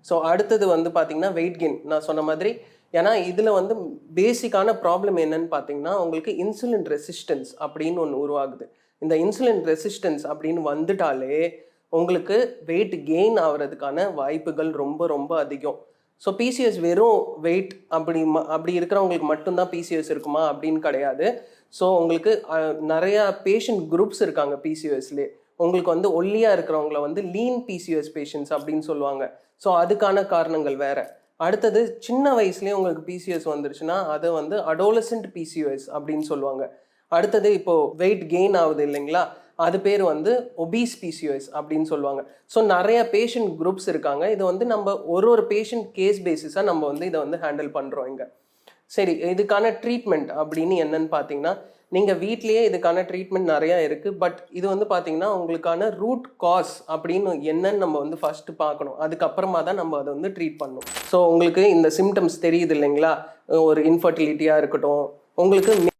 So அடுத்தது வந்து பார்த்தீங்கன்னா வெயிட் கெயின். நான் சொன்ன மாதிரி ஏன்னா இதில் வந்து பேசிக்கான ப்ராப்ளம் என்னன்னு பார்த்தீங்கன்னா உங்களுக்கு இன்சுலின் ரெசிஸ்டன்ஸ் அப்படின்னு ஒன்று உருவாகுது. இந்த இன்சுலின் ரெசிஸ்டன்ஸ் அப்படின்னு வந்துட்டாலே உங்களுக்கு வெயிட் கெயின் ஆகிறதுக்கான வாய்ப்புகள் ரொம்ப ரொம்ப அதிகம். ஸோ பிசிஎஸ் வெறும் வெயிட் அப்படி இருக்கிறவங்களுக்கு மட்டும்தான் பிசிஎஸ் இருக்குமா அப்படின்னு கிடையாது. ஸோ உங்களுக்கு நிறையா பேஷண்ட் குரூப்ஸ் இருக்காங்க பிசிஎஸ்லேயே. உங்களுக்கு வந்து ஒல்லியாக இருக்கிறவங்கள வந்து லீன் பிசிஎஸ் பேஷண்ட்ஸ் அப்படின்னு சொல்லுவாங்க. ஸோ அதுக்கான காரணங்கள் வேறு. அடுத்தது சின்ன வயசுலேயே உங்களுக்கு பிசிஎஸ் வந்துருச்சுன்னா அதை வந்து அடோலசென்ட் பிசிஎஸ் அப்படின்னு சொல்லுவாங்க. அடுத்தது இப்போது வெயிட் கெயின் ஆகுது இல்லைங்களா, அது பேர் வந்து ஒபீஸ் பிசிஎஸ் அப்படின்னு சொல்லுவாங்க. ஸோ நிறைய பேஷண்ட் குரூப்ஸ் இருக்காங்க. இது வந்து நம்ம ஒரு பேஷண்ட் கேஸ் பேசிஸாக நம்ம வந்து இதை வந்து ஹேண்டில் பண்ணுறோம் இங்கே. சரி, இதுக்கான ட்ரீட்மெண்ட் அப்படின்னு என்னன்னு பார்த்தீங்கன்னா நீங்கள் வீட்லேயே இதுக்கான ட்ரீட்மெண்ட் நிறையா இருக்குது. பட் இது வந்து பார்த்தீங்கன்னா உங்களுக்கான ரூட் காஸ் அப்படின்னு என்னன்னு நம்ம வந்து ஃபஸ்ட்டு பார்க்கணும். அதுக்கப்புறமா தான் நம்ம அதை வந்து ட்ரீட் பண்ணணும். ஸோ உங்களுக்கு இந்த சிம்டம்ஸ் தெரியுது இல்லைங்களா, ஒரு இன்ஃபர்டிலிட்டியாக இருக்கட்டும், உங்களுக்கு